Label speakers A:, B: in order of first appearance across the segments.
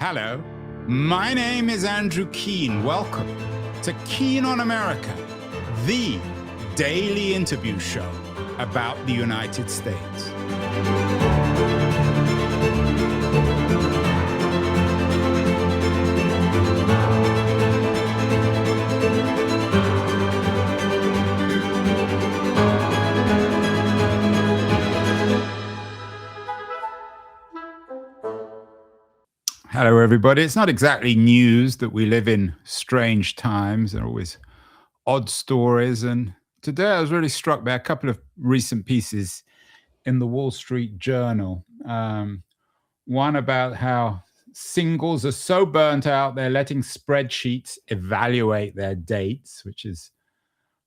A: Hello, my name is Andrew Keane. Welcome to Keane on America, the daily interview show about the United States. Hello, everybody. It's not exactly news that we live in strange times. There are always odd stories. And today I was really struck by a couple of recent pieces in the Wall Street Journal. One about how singles are so burnt out, they're letting spreadsheets evaluate their dates, which is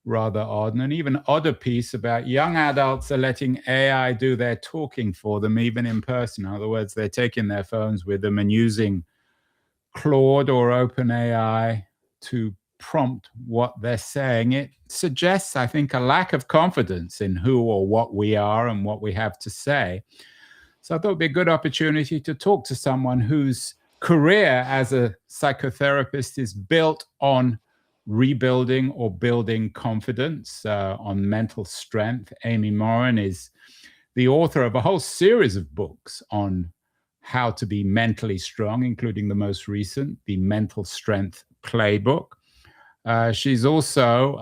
A: rather odd. And an even odder piece about young adults are letting AI do their talking for them, even in person. In other words, they're taking their phones with them and using Claude or OpenAI to prompt what they're saying. It suggests, I think, a lack of confidence in who or what we are and what we have to say. So I thought it'd be a good opportunity to talk to someone whose career as a psychotherapist is built on rebuilding or building confidence, on mental strength. Amy Morin is the author of a whole series of books on how to be mentally strong, including the most recent, the Mental Strength Playbook. She's also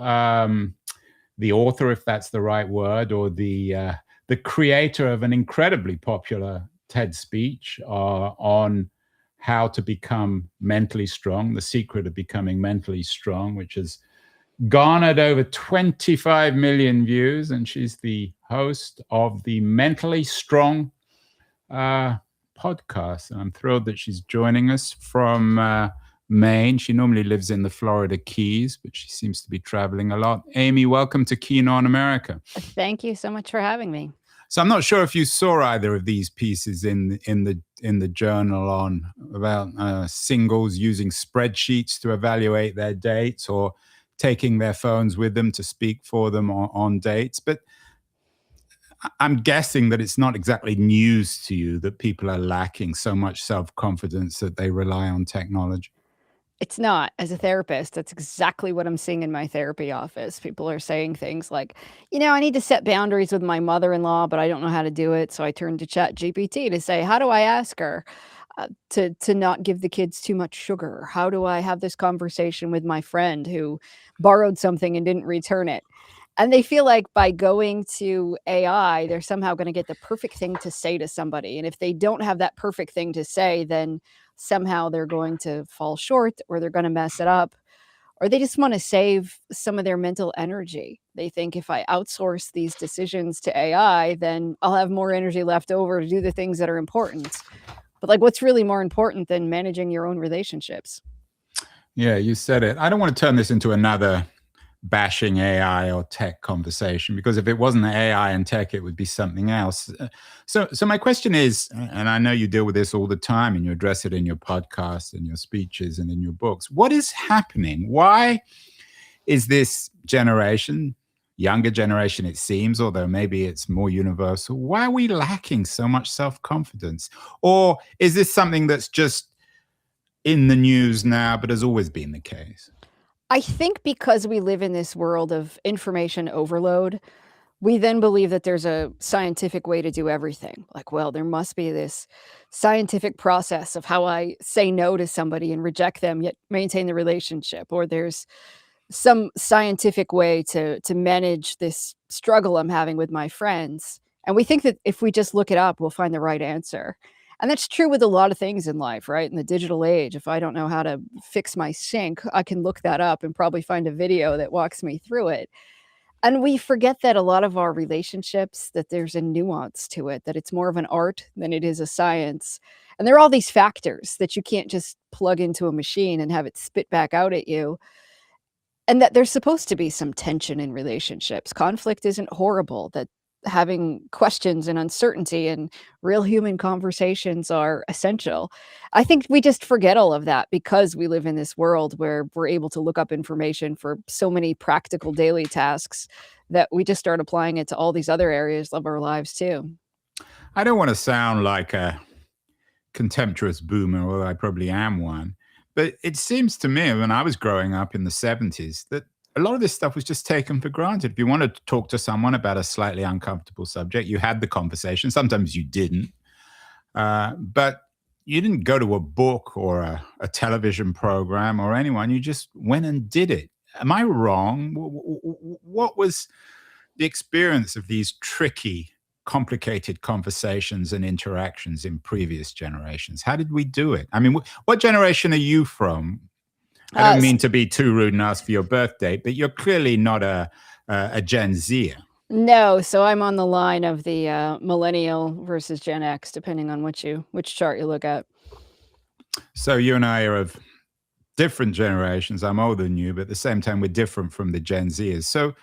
A: the author, if that's the right word, or the creator of an incredibly popular TED speech on how to become mentally strong, the secret of becoming mentally strong, which has garnered over 25 million views. And she's the host of the Mentally Strong podcast. And I'm thrilled that she's joining us from Maine. She normally lives in the Florida Keys, but she seems to be traveling a lot. Amy, welcome to Keane on America.
B: Thank you so much for having me.
A: So I'm not sure if you saw either of these pieces in the journal about singles using spreadsheets to evaluate their dates or taking their phones with them to speak for them on dates. But I'm guessing that it's not exactly news to you that people are lacking so much self-confidence that they rely on technology.
B: It's not. As a therapist, that's exactly what I'm seeing in my therapy office. People are saying things like, I need to set boundaries with my mother-in-law, but I don't know how to do it. So I turned to ChatGPT to say, how do I ask her to not give the kids too much sugar? How do I have this conversation with my friend who borrowed something and didn't return it? And they feel like by going to AI, they're somehow going to get the perfect thing to say to somebody. And if they don't have that perfect thing to say, then somehow they're going to fall short or they're going to mess it up, or they just want to save some of their mental energy. They think if I outsource these decisions to AI, then I'll have more energy left over to do the things that are important. But what's really more important than managing your own relationships?
A: Yeah, you said it. I don't want to turn this into another bashing AI or tech conversation, because if it wasn't AI and tech, it would be something else. So my question is, and I know you deal with this all the time and you address it in your podcast and your speeches and in your books, what is happening? Why is this generation, younger generation it seems, although maybe it's more universal, why are we lacking so much self-confidence? Or is this something that's just in the news now but has always been the case?
B: I think because we live in this world of information overload, we then believe that there's a scientific way to do everything. There must be this scientific process of how I say no to somebody and reject them, yet maintain the relationship. Or there's some scientific way to manage this struggle I'm having with my friends. And we think that if we just look it up, we'll find the right answer. And that's true with a lot of things in life, right? In the digital age, if I don't know how to fix my sink, I can look that up and probably find a video that walks me through it. And we forget that a lot of our relationships, that there's a nuance to it, that it's more of an art than it is a science. And there are all these factors that you can't just plug into a machine and have it spit back out at you. And that there's supposed to be some tension in relationships. Conflict isn't horrible, that having questions and uncertainty and real human conversations are essential. I think we just forget all of that because we live in this world where we're able to look up information for so many practical daily tasks that we just start applying it to all these other areas of our lives too.
A: I don't want to sound like a contemptuous boomer, although I probably am one. But it seems to me when I was growing up in the 70s that a lot of this stuff was just taken for granted. If you wanted to talk to someone about a slightly uncomfortable subject, you had the conversation. Sometimes you didn't. But you didn't go to a book or a television program or anyone. You just went and did it. Am I wrong? What was the experience of these tricky, complicated conversations and interactions in previous generations? How did we do it? I mean, what generation are you from? I don't
B: S
A: mean to be too rude and ask for your birth date, but you're clearly not a Gen Zer.
B: No, so I'm on the line of the, millennial versus Gen X, depending on which chart you look at.
A: So you and I are of different generations. I'm older than you, but at the same time, we're different from the Gen Zers. So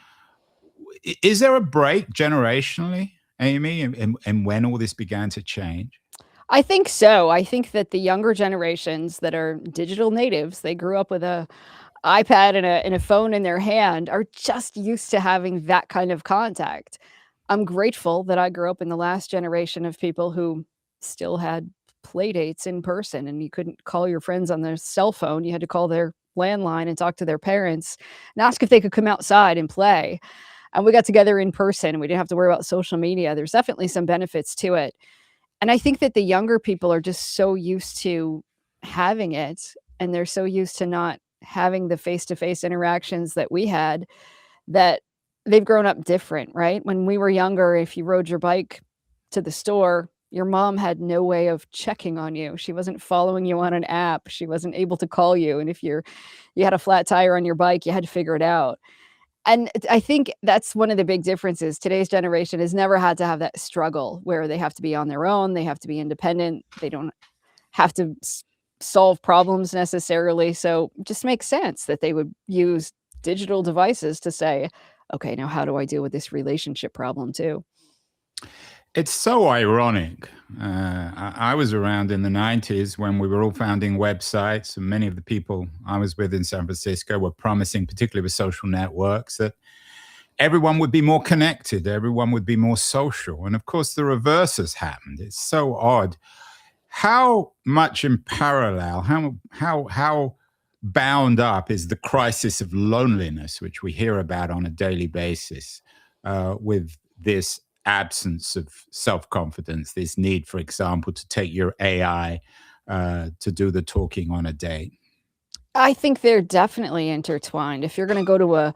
A: is there a break generationally, Amy, and when all this began to change?
B: I think so. I think that the younger generations that are digital natives, they grew up with a iPad and a phone in their hand, are just used to having that kind of contact. I'm grateful that I grew up in the last generation of people who still had play dates in person, and you couldn't call your friends on their cell phone. You had to call their landline and talk to their parents and ask if they could come outside and play. And we got together in person, and we didn't have to worry about social media. There's definitely some benefits to it. And I think that the younger people are just so used to having it, and they're so used to not having the face-to-face interactions that we had, that they've grown up different, right? When we were younger, if you rode your bike to the store, your mom had no way of checking on you. She wasn't following you on an app. She wasn't able to call you, and if you had a flat tire on your bike, you had to figure it out. And I think that's one of the big differences. Today's generation has never had to have that struggle where they have to be on their own, they have to be independent, they don't have to solve problems necessarily. So it just makes sense that they would use digital devices to say, okay, now how do I deal with this relationship problem too?
A: It's so ironic. I was around in the 90s when we were all founding websites, and many of the people I was with in San Francisco were promising, particularly with social networks, that everyone would be more connected, everyone would be more social. And of course, the reverse has happened. It's so odd. How much in parallel, how bound up is the crisis of loneliness, which we hear about on a daily basis, with this absence of self-confidence, this need, for example, to take your AI to do the talking on a date?
B: I think they're definitely intertwined. If you're going to go to a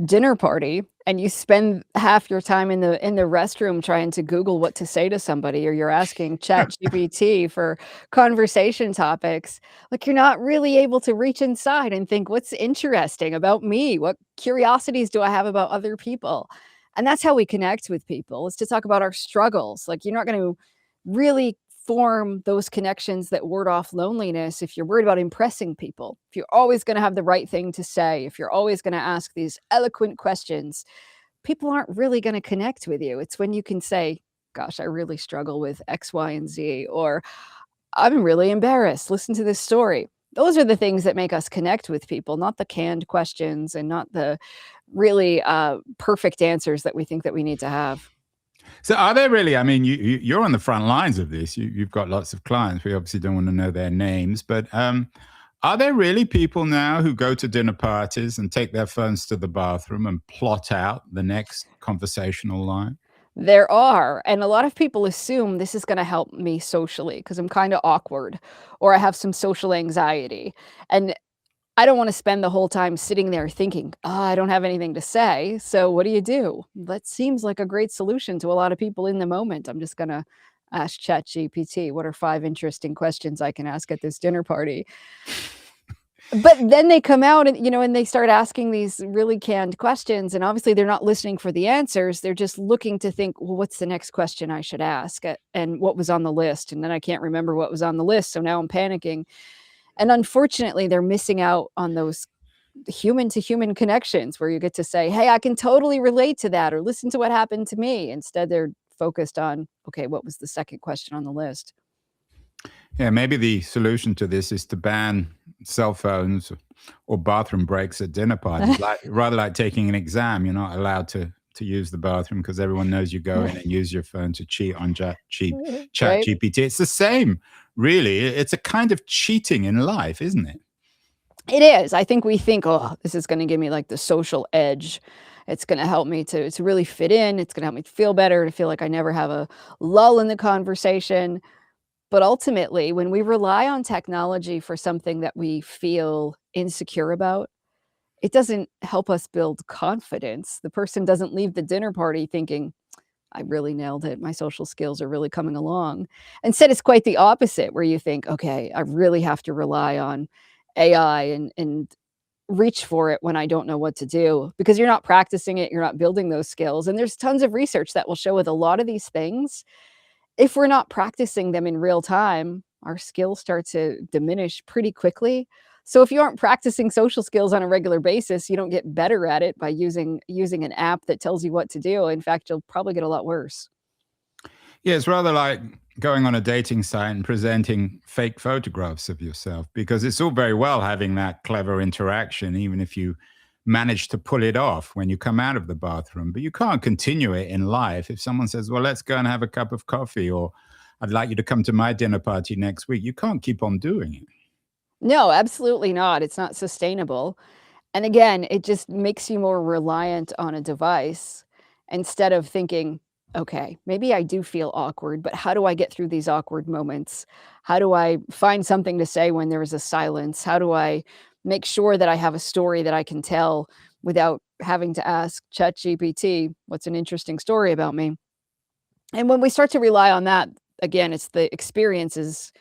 B: dinner party and you spend half your time in the restroom trying to Google what to say to somebody, or you're asking ChatGPT for conversation topics, like, you're not really able to reach inside and think, what's interesting about me? What curiosities do I have about other people? And that's how we connect with people, is to talk about our struggles. Like, you're not going to really form those connections that ward off loneliness if you're worried about impressing people. If you're always going to have the right thing to say, if you're always going to ask these eloquent questions, people aren't really going to connect with you. It's when you can say, gosh, I really struggle with X, Y, and Z, or I'm really embarrassed. Listen to this story. Those are the things that make us connect with people, not the canned questions and not the really perfect answers that we think that we need to have.
A: So are there really, I mean, you're on the front lines of this. You've got lots of clients. We obviously don't want to know their names, but are there really people now who go to dinner parties and take their phones to the bathroom and plot out the next conversational line?
B: There are, and a lot of people assume this is gonna help me socially because 'cause I'm kinda awkward, or I have some social anxiety, and I don't wanna spend the whole time sitting there thinking, "Oh, I don't have anything to say," so what do? That seems like a great solution to a lot of people in the moment. I'm just gonna ask ChatGPT, "What are 5 interesting questions I can ask at this dinner party?" But then they come out and they start asking these really canned questions, and obviously they're not listening for the answers, they're just looking to think, "Well, what's the next question I should ask? And what was on the list?" And then I can't remember what was on the list, so now I'm panicking. And unfortunately, they're missing out on those human to human connections where you get to say, "Hey, I can totally relate to that," or "Listen to what happened to me." Instead, they're focused on, "Okay, what was the second question on the list?"
A: Yeah, maybe the solution to this is to ban cell phones or bathroom breaks at dinner parties. Like, rather like taking an exam, you're not allowed to use the bathroom because everyone knows you go in and use your phone to cheat on Chat
B: Right?
A: GPT. It's the same, really. It's a kind of cheating in life, isn't it?
B: It is. I think we think, "Oh, this is gonna give me, like, the social edge. It's gonna help me to really fit in. It's gonna help me feel better, to feel like I never have a lull in the conversation." But ultimately, when we rely on technology for something that we feel insecure about, it doesn't help us build confidence. The person doesn't leave the dinner party thinking, "I really nailed it. My social skills are really coming along." Instead, it's quite the opposite where you think, "Okay, I really have to rely on AI and reach for it when I don't know what to do," because you're not practicing it, you're not building those skills, and there's tons of research that will show with a lot of these things, if we're not practicing them in real time, our skills start to diminish pretty quickly. So if you aren't practicing social skills on a regular basis, you don't get better at it by using an app that tells you what to do. In fact, you'll probably get a lot worse.
A: Yeah, it's rather like going on a dating site and presenting fake photographs of yourself, because it's all very well having that clever interaction, even if you manage to pull it off when you come out of the bathroom. But you can't continue it in life. If someone says, well, let's go and have a cup of coffee, or I'd like you to come to my dinner party next week, you can't keep on doing it.
B: No, absolutely not. It's not sustainable. And again, it just makes you more reliant on a device instead of thinking, okay, maybe I do feel awkward, but how do I get through these awkward moments? How do I find something to say when there is a silence? How do I make sure that I have a story that I can tell without having to ask ChatGPT, what's an interesting story about me? And when we start to rely on that, again, it's the experiences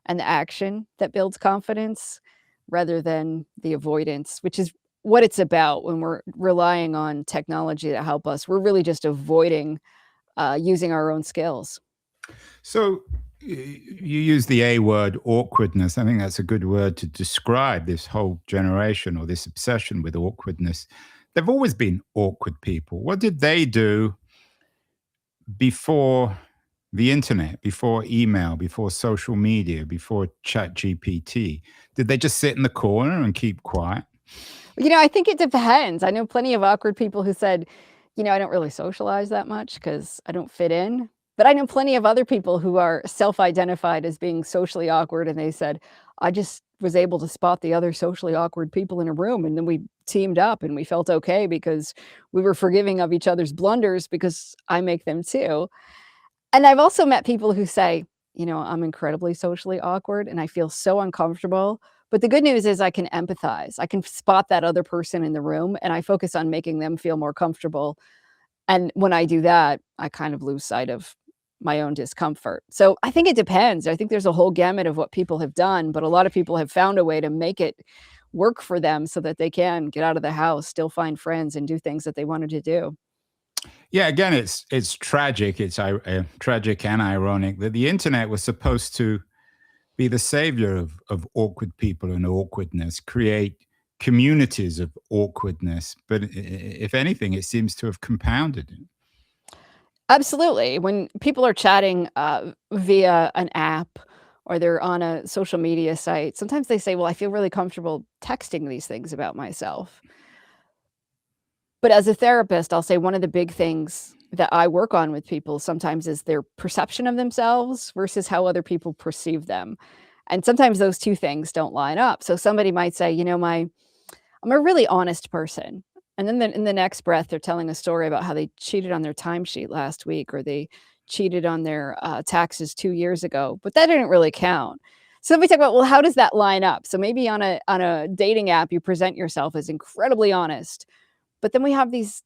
B: and the action that builds confidence rather than the avoidance, which is what it's about when we're relying on technology to help us. We're really just avoiding using our own skills.
A: So you use the A word, awkwardness. I think that's a good word to describe this whole generation, or this obsession with awkwardness. There've always been awkward people. What did they do before the internet, before email, before social media, before chat GPT? Did they just sit in the corner and keep quiet?
B: I think it depends. I know plenty of awkward people who said, I don't really socialize that much because I don't fit in. But I know plenty of other people who are self-identified as being socially awkward, and they said, I just was able to spot the other socially awkward people in a room, and then we teamed up and we felt okay because we were forgiving of each other's blunders because I make them too. And I've also met people who say, I'm incredibly socially awkward and I feel so uncomfortable. But the good news is I can empathize. I can spot that other person in the room and I focus on making them feel more comfortable. And when I do that, I kind of lose sight of my own discomfort. So I think it depends. I think there's a whole gamut of what people have done, but a lot of people have found a way to make it work for them so that they can get out of the house, still find friends, and do things that they wanted to do.
A: Yeah, again, it's tragic. It's tragic and ironic that the internet was supposed to be the savior of awkward people and awkwardness, create communities of awkwardness. But if anything, it seems to have compounded it.
B: Absolutely. When people are chatting, via an app or they're on a social media site, sometimes they say, "Well, I feel really comfortable texting these things about myself." But as a therapist, I'll say one of the big things that I work on with people sometimes is their perception of themselves versus how other people perceive them. And sometimes those 2 things don't line up. So somebody might say, my I'm a really honest person. And then in the next breath, they're telling a story about how they cheated on their timesheet last week or they cheated on their taxes 2 years ago, but that didn't really count. So then we talk about, well, how does that line up? So maybe on a dating app, you present yourself as incredibly honest, but then we have these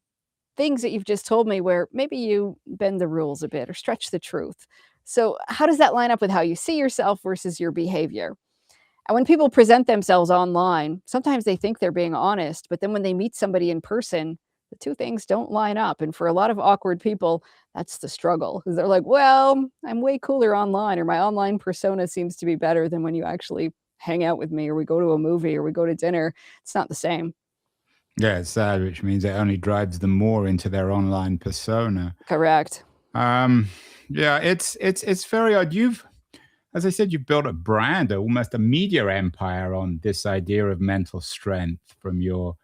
B: things that you've just told me where maybe you bend the rules a bit or stretch the truth. So how does that line up with how you see yourself versus your behavior? And when people present themselves online, sometimes they think they're being honest, but then when they meet somebody in person, the 2 things don't line up. And for a lot of awkward people, that's the struggle because they're like, well, I'm way cooler online, or my online persona seems to be better than when you actually hang out with me, or we go to a movie, or we go to dinner. It's not the same.
A: Yeah, it's sad, which means it only drives them more into their online persona.
B: Correct.
A: Um, yeah, it's very odd. As I said, you've built a brand, almost a media empire on this idea of mental strength, from your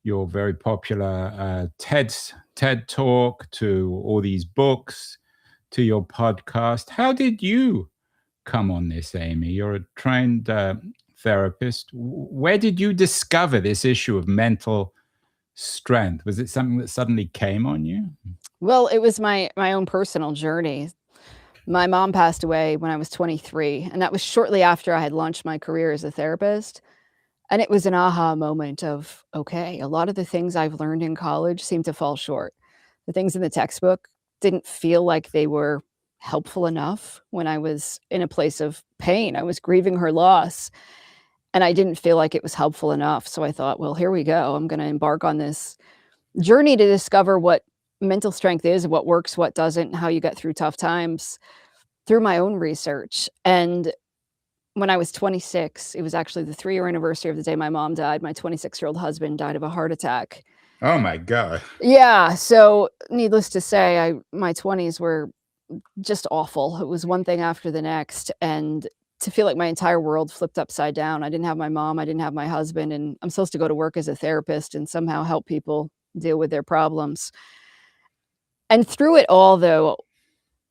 A: very popular TED talk to all these books to your podcast. How did you come on this, Amy. You're a trained therapist. Where did you discover this issue of mental strength? Was it something that suddenly came on you?
B: Well, it was my own personal journey. My mom passed away when I was 23, and that was shortly after I had launched my career as a therapist. And it was an aha moment of, okay, a lot of the things I've learned in college seem to fall short. The things in the textbook didn't feel like they were helpful enough when I was in a place of pain. I was grieving her loss, and I didn't feel like it was helpful enough. So I thought, well, here we go. I'm going to embark on this journey to discover what mental strength is, what works, what doesn't, and how you get through tough times through my own research. And when I was 26, it was actually the 3-year anniversary of the day my mom died. My 26-year-old husband died of a heart attack.
A: Oh my God.
B: Yeah, so needless to say, my 20s were just awful. It was one thing after the next, and to feel like my entire world flipped upside down. I didn't have my mom, I didn't have my husband, and I'm supposed to go to work as a therapist and somehow help people deal with their problems. And through it all, though,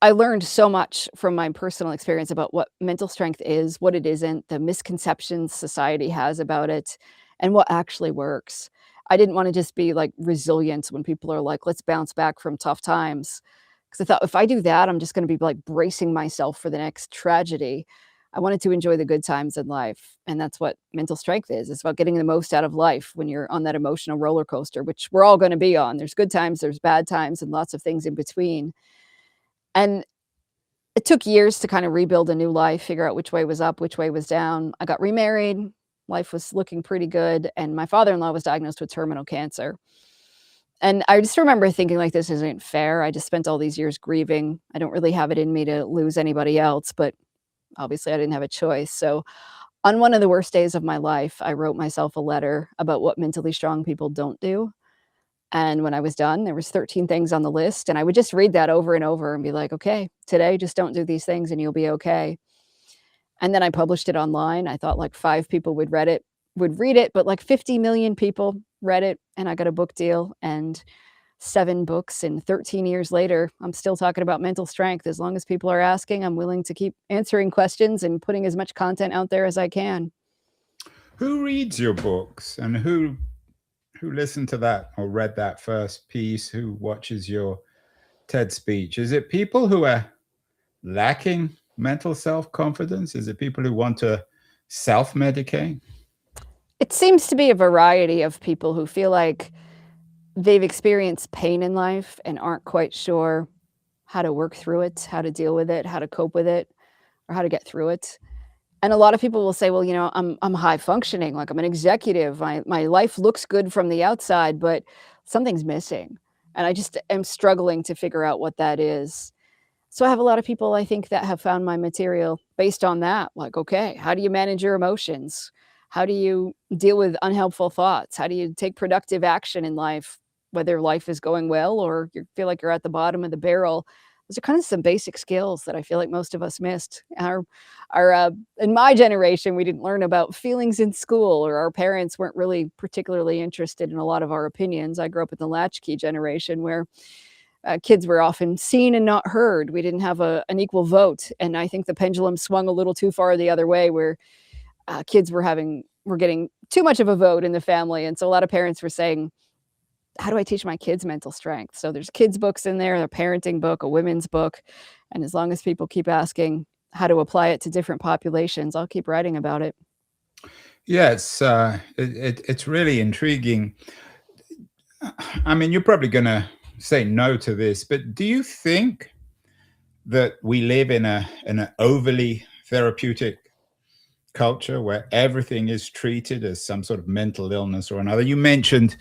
B: I learned so much from my personal experience about what mental strength is, what it isn't, the misconceptions society has about it, and what actually works. I didn't wanna just be, like, resilient when people are like, "Let's bounce back from tough times," because I thought, if I do that, I'm just gonna be, like, bracing myself for the next tragedy. I wanted to enjoy the good times in life, and that's what mental strength is. It's about getting the most out of life when you're on that emotional roller coaster, which we're all gonna be on. There's good times, there's bad times, and lots of things in between. And it took years to kinda rebuild a new life, figure out which way was up, which way was down. I got remarried, life was looking pretty good, and my father-in-law was diagnosed with terminal cancer. And I just remember thinking, like, "This isn't fair." I just spent all these years grieving. I don't really have it in me to lose anybody else, but obviously I didn't have a choice. So, on one of the worst days of my life, I wrote myself a letter about what mentally strong people don't do. And when I was done, there was 13 things on the list, and I would just read that over and over and be like, "Okay, today, just don't do these things and you'll be okay." And then I published it online. I thought like 5 people would read it, but like 50 million people read it, and I got a book deal and 7 books, and 13 years later, I'm still talking about mental strength. As long as people are asking, I'm willing to keep answering questions and putting as much content out there as I can.
A: Who reads your books, and who listened to that or read that first piece? Who watches your TED speech? Is it people who are lacking mental self-confidence? Is it people who want to self-medicate?
B: It seems to be a variety of people who feel like they've experienced pain in life and aren't quite sure how to work through it, how to deal with it, how to cope with it, or how to get through it. And a lot of people will say, "Well, I'm high functioning, like I'm an executive. My life looks good from the outside, but something's missing." And I just am struggling to figure out what that is. So I have a lot of people I think that have found my material based on that. Like, okay, how do you manage your emotions? How do you deal with unhelpful thoughts? How do you take productive action in life, whether life is going well or you feel like you're at the bottom of the barrel? Those are kind of some basic skills that I feel like most of us missed. In my generation, we didn't learn about feelings in school, or our parents weren't really particularly interested in a lot of our opinions. I grew up in the latchkey generation where kids were often seen and not heard. We didn't have an equal vote, and I think the pendulum swung a little too far the other way, where kids were getting too much of a vote in the family, and so a lot of parents were saying, "How do I teach my kids mental strength?" So there's kids books in there, a parenting book, a women's book, and as long as people keep asking how to apply it to different populations, I'll keep writing about it.
A: Yeah, it's really intriguing. I mean, you're probably going to say no to this, but do you think that we live in an overly therapeutic culture where everything is treated as some sort of mental illness or another? You mentioned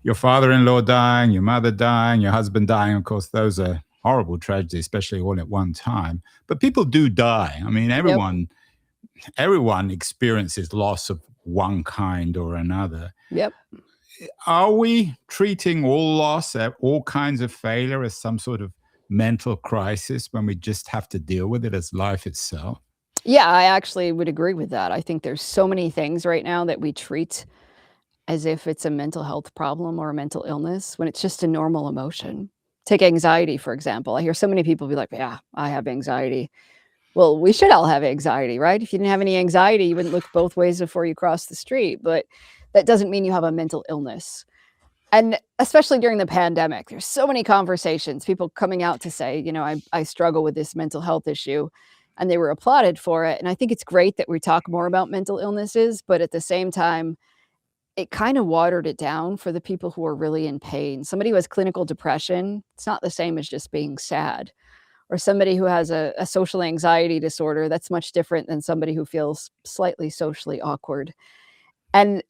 A: your father-in-law dying, your mother dying, your husband dying. Of course, those are horrible tragedies, especially all at one time. But people do die. I mean,
B: Yep,
A: everyone experiences loss of one kind or another.
B: yep.
A: Are we treating all loss, all kinds of failure as some sort of mental crisis when we just have to deal with it as life itself?
B: Yeah, I actually would agree with that. I think there's so many things right now that we treat as if it's a mental health problem or a mental illness when it's just a normal emotion. Take anxiety, for example. I hear so many people be like, "Yeah, I have anxiety." Well, we should all have anxiety, right? If you didn't have any anxiety, you wouldn't look both ways before you cross the street, but that doesn't mean you have a mental illness. And especially during the pandemic, there's so many conversations, people coming out to say, I struggle with this mental health issue, and they were applauded for it. And I think it's great that we talk more about mental illnesses, but at the same time, it kind of watered it down for the people who are really in pain. Somebody who has clinical depression, it's not the same as just being sad. Or somebody who has a social anxiety disorder, that's much different than somebody who feels slightly socially awkward. And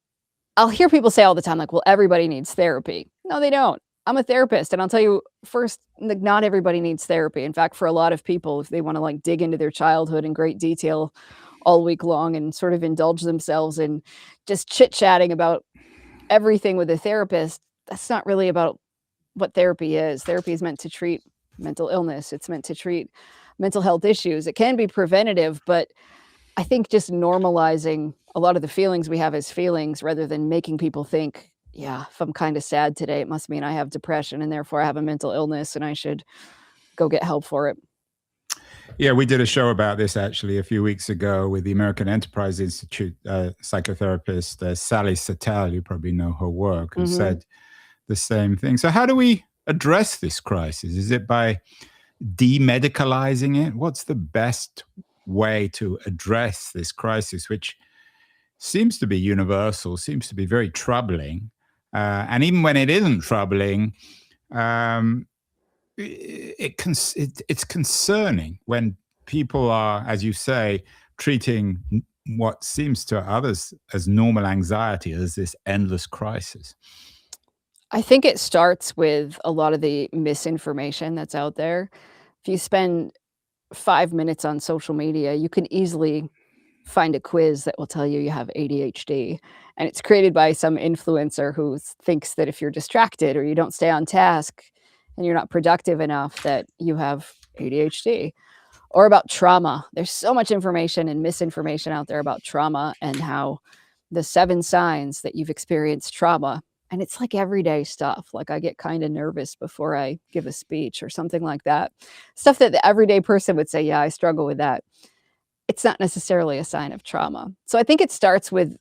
B: I'll hear people say all the time, like, well, everybody needs therapy. No, they don't. I'm a therapist. And I'll tell you first, like, not everybody needs therapy. In fact, for a lot of people, if they want to like dig into their childhood in great detail all week long and sort of indulge themselves in just chit chatting about everything with a therapist, that's not really about what therapy is. Therapy is meant to treat mental illness, it's meant to treat mental health issues. It can be preventative, but I think just normalizing a lot of the feelings we have as feelings rather than making people think, yeah, if I'm kind of sad today, it must mean I have depression and therefore I have a mental illness and I should go get help for it.
A: Yeah, we did a show about this actually a few weeks ago with the American Enterprise Institute psychotherapist Sally Satel. You probably know her work, who said the same thing. So, how do we address this crisis? Is it by demedicalizing it? What's the best way to address this crisis, which seems to be universal, seems to be very troubling? And even when it isn't troubling, um, it's concerning when people are, as you say, treating what seems to others as normal anxiety as this endless crisis.
B: I think it starts with a lot of the misinformation that's out there. If you spend 5 minutes on social media, you can easily find a quiz that will tell you you have ADHD, and it's created by some influencer who thinks that if you're distracted or you don't stay on task and you're not productive enough that you have ADHD. Or about trauma. There's so much information and misinformation out there about trauma and how the 7 signs that you've experienced trauma, and it's like everyday stuff. Like I get kind of nervous before I give a speech or something like that. Stuff that the everyday person would say, yeah, I struggle with that. It's not necessarily a sign of trauma. So I think it starts with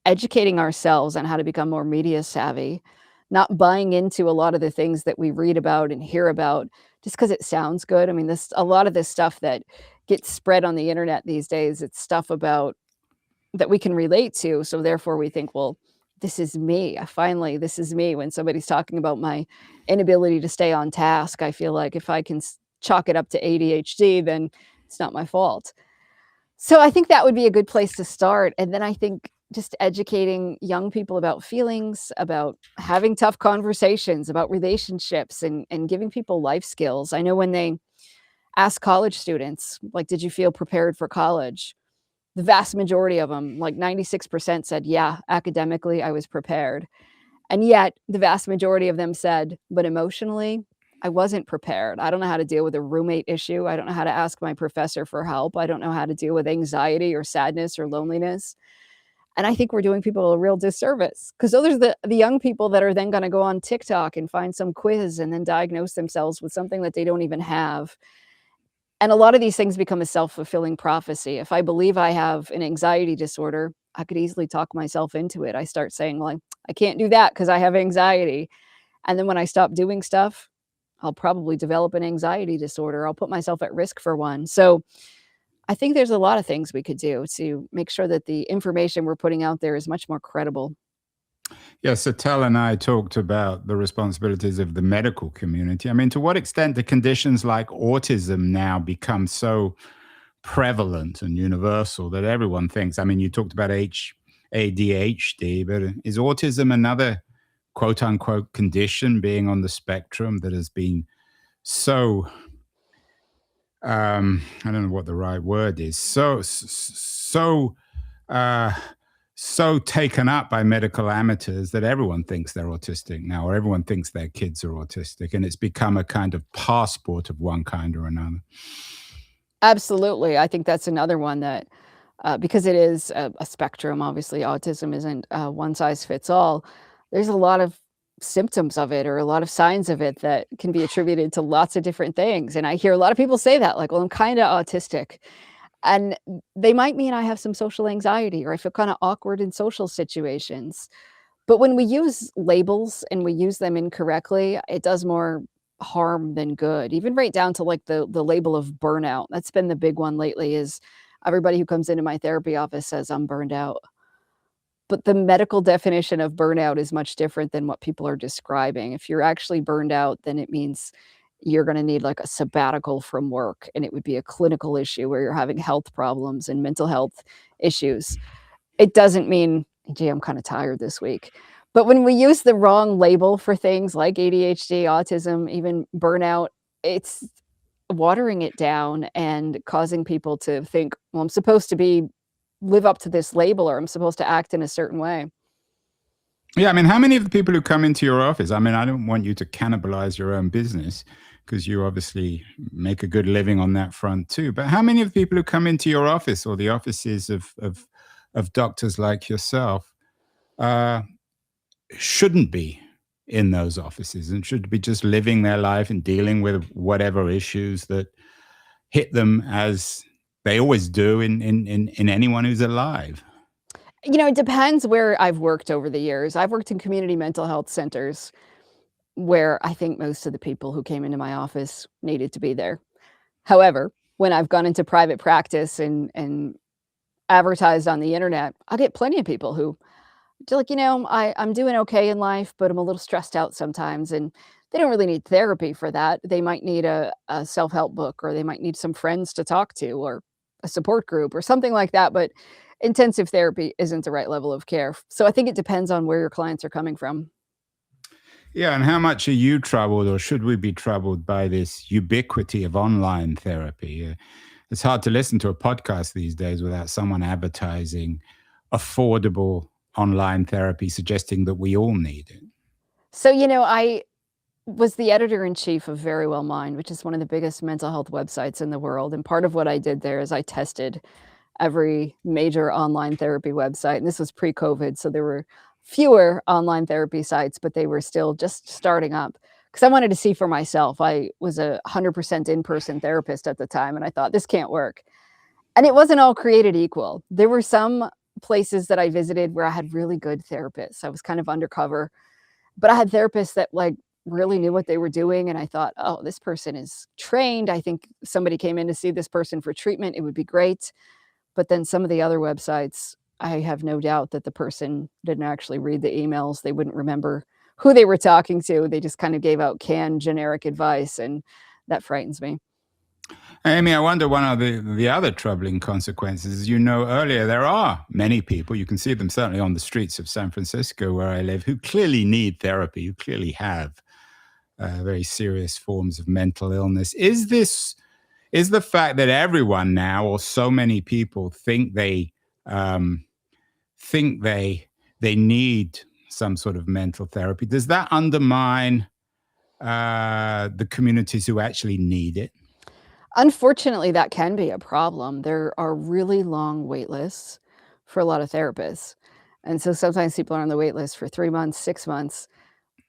B: educating ourselves on how to become more media savvy, not buying into a lot of the things that we read about and hear about just because it sounds good. I mean, this a lot of this stuff that gets spread on the internet these days, it's stuff about that we can relate to. So therefore we think, well, this is me. This is me. When somebody's talking about my inability to stay on task, I feel like if I can chalk it up to ADHD, then it's not my fault. So I think that would be a good place to start. And then I think just educating young people about feelings, about having tough conversations, about relationships, and giving people life skills. I know when they ask college students, like, did you feel prepared for college? The vast majority of them, like 96% said, yeah, academically, I was prepared. And yet the vast majority of them said, but emotionally, I wasn't prepared. I don't know how to deal with a roommate issue. I don't know how to ask my professor for help. I don't know how to deal with anxiety or sadness or loneliness. And I think we're doing people a real disservice because those are the young people that are then going to go on TikTok and find some quiz and then diagnose themselves with something that they don't even have. And a lot of these things become a self-fulfilling prophecy. If I believe I have an anxiety disorder, I could easily talk myself into it. I start saying, well, I can't do that because I have anxiety. And then when I stop doing stuff, I'll probably develop an anxiety disorder. I'll put myself at risk for one. So I think there's a lot of things we could do to make sure that the information we're putting out there is much more credible.
A: Yeah, Satel and I talked about the responsibilities of the medical community. I mean, to what extent do conditions like autism now become so prevalent and universal that everyone thinks? I mean, you talked about ADHD, but is autism another quote unquote condition being on the spectrum that has been so I don't know what the right word is, uh so taken up by medical amateurs that everyone thinks they're autistic now, or everyone thinks their kids are autistic, and it's become a kind of passport of one kind or another.
B: Absolutely. I think that's another one that, because it is a spectrum, obviously, autism isn't one size fits all. There's a lot of symptoms of it or a lot of signs of it that can be attributed to lots of different things. And I hear a lot of people say that, like, well, I'm kind of autistic. And they might mean I have some social anxiety or I feel kind of awkward in social situations. But when we use labels and we use them incorrectly, it does more harm than good. Even right down to like the label of burnout. That's been the big one lately is everybody who comes into my therapy office says I'm burned out. But the medical definition of burnout is much different than what people are describing. If you're actually burned out, then it means you're gonna need, like, a sabbatical from work, and it would be a clinical issue where you're having health problems and mental health issues. It doesn't mean, "Gee, I'm kinda tired this week." But when we use the wrong label for things like ADHD, autism, even burnout, it's watering it down and causing people to think, "Well, I'm supposed to be live up to this label or I'm supposed to act in a certain way."
A: Yeah, I mean, how many of the people who come into your office? I mean, I don't want you to cannibalize your own business because you obviously make a good living on that front too. But how many of the people who come into your office or the offices of doctors like yourself uh, shouldn't be in those offices and should be just living their life and dealing with whatever issues that hit them as they always do in anyone who's alive?
B: It depends where I've worked over the years. I've worked in community mental health centers where I think most of the people who came into my office needed to be there. However, when I've gone into private practice and advertised on the internet, I get plenty of people who they're like, I'm doing okay in life, but I'm a little stressed out sometimes. And they don't really need therapy for that. They might need a self help book, or they might need some friends to talk to, or a support group, or something like that. But intensive therapy isn't the right level of care. So I think it depends on where your clients are coming from.
A: Yeah, and how much are you troubled, or should we be troubled by this ubiquity of online therapy? It's hard to listen to a podcast these days without someone advertising affordable online therapy, suggesting that we all need it.
B: So, I was the editor in chief of Very Well Mind, which is one of the biggest mental health websites in the world. And part of what I did there is I tested every major online therapy website, and this was pre-COVID, so there were fewer online therapy sites, but they were still just starting up. Because I wanted to see for myself. I was a 100% in-person therapist at the time, and I thought, "This can't work." And it wasn't all created equal. There were some places that I visited where I had really good therapists. I was kind of undercover, but I had therapists that, like, really knew what they were doing, and I thought, "Oh, this person is trained. I think somebody came in to see this person for treatment, it would be great." But then some of the other websites, I have no doubt that the person didn't actually read the emails. They wouldn't remember who they were talking to. They just kind of gave out canned generic advice, and that frightens me.
A: Amy, I wonder one of the other troubling consequences is, earlier there are many people, you can see them certainly on the streets of San Francisco where I live, who clearly need therapy, who clearly have very serious forms of mental illness. Is the fact that everyone now, or so many people, um, think they need some sort of mental therapy, does that undermine the communities who actually need it?
B: Unfortunately, that can be a problem. There are really long wait lists for a lot of therapists. And so sometimes people are on the wait list for 3 months, 6 months.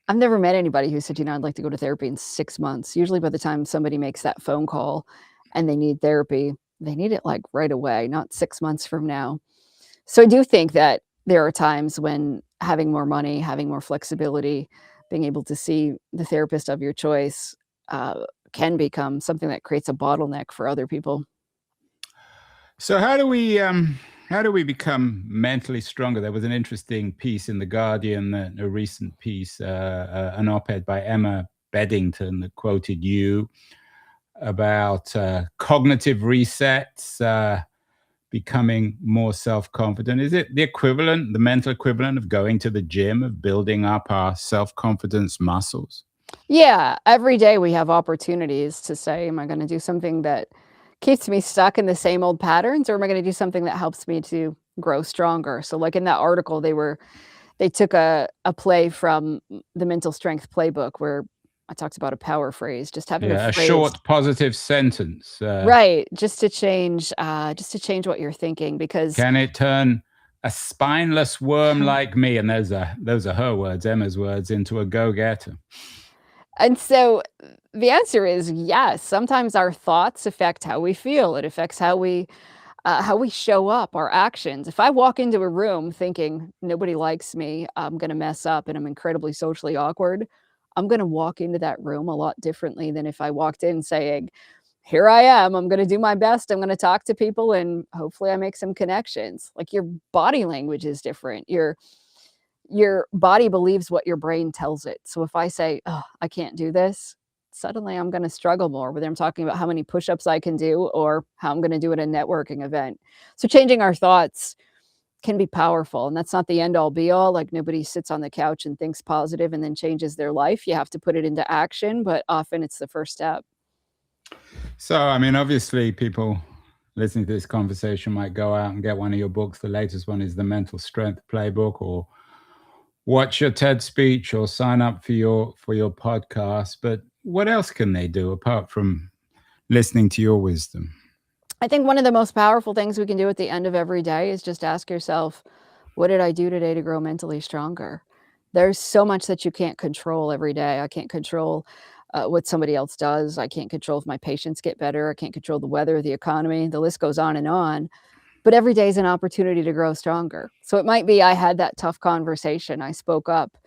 B: I've never met anybody who said, "I'd like to go to therapy in 6 months." Usually by the time somebody makes that phone call and they need therapy, they need it, like, right away, not 6 months from now. So I do think that there are times when having more money, having more flexibility, being able to see the therapist of your choice, can become something that creates a bottleneck for other people.
A: So how do we become mentally stronger? There was an interesting piece in the Guardian, a recent piece, an op-ed by Emma Beddington that quoted you about cognitive resets, becoming more self-confident. Is it the equivalent, the mental equivalent of going to the gym, of building up our self-confidence muscles?
B: Yeah, every day we have opportunities to say, "Am I gonna do something that keeps me stuck in the same old patterns, or am I gonna do something that helps me to grow stronger?" So, like, in that article, they took a play from the Mental Strength Playbook where I talked about a power phrase, just having a
A: Yeah, a
B: phrase.
A: short positive sentence.
B: Right, just to change what you're thinking because
A: Can it turn a spineless worm like me, and those are her words, Emma's words, into a go-getter.
B: And so the answer is yes. Sometimes our thoughts affect how we feel. It affects how we show up, our actions. If I walk into a room thinking nobody likes me, I'm going to mess up, and I'm incredibly socially awkward, I'm going to walk into that room a lot differently than if I walked in saying, here I am. I'm going to do my best. I'm going to talk to people and hopefully I make some connections. Like your body language is different. Your body believes what your brain tells it. So if I say, "Oh, I can't do this," suddenly I'm gonna struggle more, whether I'm talking about how many push-ups I can do or how I'm gonna do at a networking event. So changing our thoughts can be powerful, and that's not the end all be all. Like, nobody sits on the couch and thinks positive and then changes their life. You have to put it into action, but often it's the first step.
A: So, I mean, obviously, people listening to this conversation might go out and get one of your books. The latest one is the Mental Strength Playbook, or watch your TED speech, or sign up for your podcast. But what else can they do apart from listening to your wisdom?
B: I think one of the most powerful things we can do at the end of every day is just ask yourself, what did I do today to grow mentally stronger? There's so much that you can't control every day. I can't control what somebody else does. I can't control if my patients get better. I can't control the weather, the economy. The list goes on and on. But every day is an opportunity to grow stronger. So it might be I had that tough conversation. I spoke up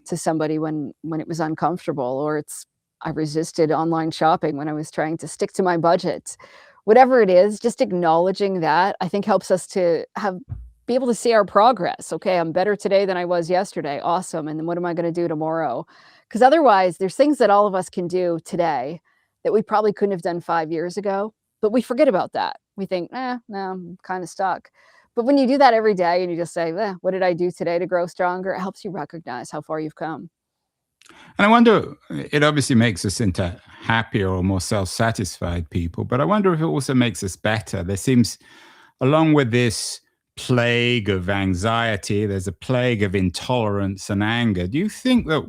B: to somebody when it was uncomfortable, or it's I resisted online shopping when I was trying to stick to my budget. Whatever it is, just acknowledging that I think helps us to have be able to see our progress. Okay, I'm better today than I was yesterday. Awesome. And then what am I going to do tomorrow? Because otherwise, there's things that all of us can do today that we probably couldn't have done 5 years ago, but we forget about that. We think, no, I'm kind of stuck. But when you do that every day and you just say, what did I do today to grow stronger? It helps you recognize how far you've come.
A: And I wonder, it obviously makes us into happier or more self satisfied people, but I wonder if it also makes us better. There seems, along with this plague of anxiety, there's a plague of intolerance and anger. Do you think that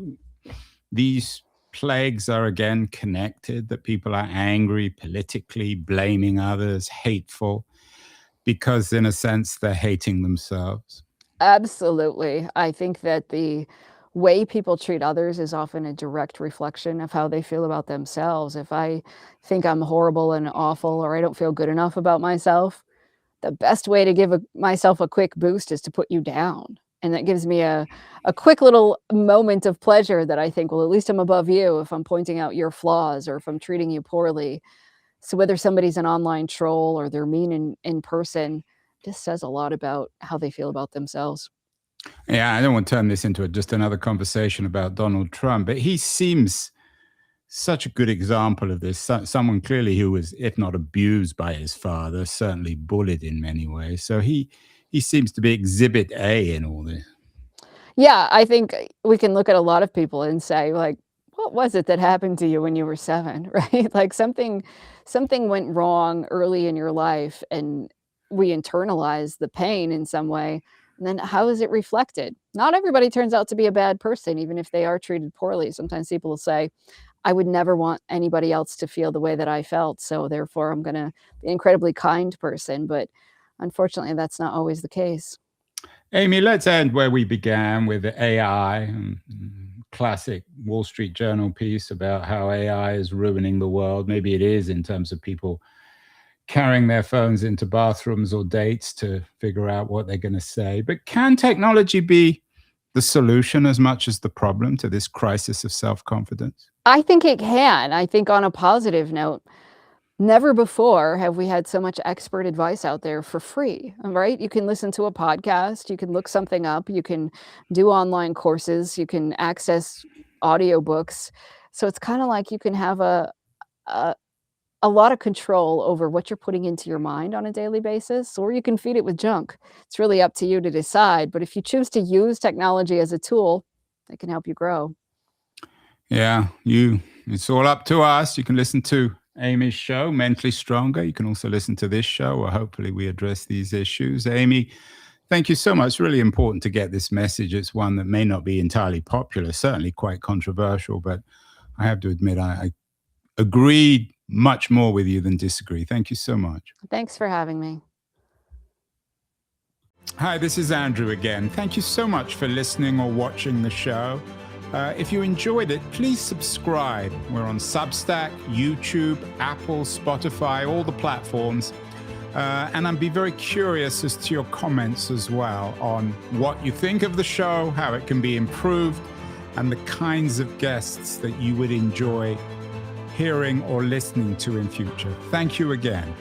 A: these plagues are again connected, that people are angry politically, blaming others, hateful, because in a sense they're hating themselves?
B: Absolutely. I think that the way people treat others is often a direct reflection of how they feel about themselves. If I think I'm horrible and awful, or I don't feel good enough about myself, the best way to give myself a quick boost is to put you down. And that gives me a quick little moment of pleasure that I think, well, at least I'm above you if I'm pointing out your flaws or if I'm treating you poorly. So whether somebody's an online troll or they're mean in person, just says a lot about how they feel about themselves.
A: Yeah, I don't want to turn this into just another conversation about Donald Trump, but he seems such a good example of this. Someone clearly who was, if not abused by his father, certainly bullied in many ways. So he seems to be exhibit A in all this.
B: Yeah, I think we can look at a lot of people and say, like, "What was it that happened to you when you were 7?" Right? Like, something went wrong early in your life, and we internalize the pain in some way, and then how is it reflected? Not everybody turns out to be a bad person, even if they are treated poorly. Sometimes people will say, "I would never want anybody else to feel the way that I felt, so therefore I'm gonna be an incredibly kind person," but unfortunately, that's not always the case.
A: Amy, let's end where we began with the AI, classic Wall Street Journal piece about how AI is ruining the world. Maybe it is in terms of people carrying their phones into bathrooms or dates to figure out what they're going to say. But can technology be the solution as much as the problem to this crisis of self confidence?
B: I think it can. I think on a positive note, never before have we had so much expert advice out there for free, right? You can listen to a podcast, you can look something up, you can do online courses, you can access audiobooks. So it's kind of like you can have a a lot of control over what you're putting into your mind on a daily basis, or you can feed it with junk. It's really up to you to decide. But if you choose to use technology as a tool, it can help you grow.
A: Yeah, it's all up to us. You can listen to Amy's show, Mentally Stronger. You can also listen to this show where hopefully we address these issues. Amy, thank you so much. It's really important to get this message. It's one that may not be entirely popular, certainly quite controversial, but I have to admit I agreed much more with you than disagree. Thank you so much.
B: Thanks for having me.
A: Hi, this is Andrew again. Thank you so much for listening or watching the show. If you enjoyed it, please subscribe. We're on Substack, YouTube, Apple, Spotify, all the platforms. And I'd be very curious as to your comments as well on what you think of the show, how it can be improved, and the kinds of guests that you would enjoy hearing or listening to in future. Thank you again.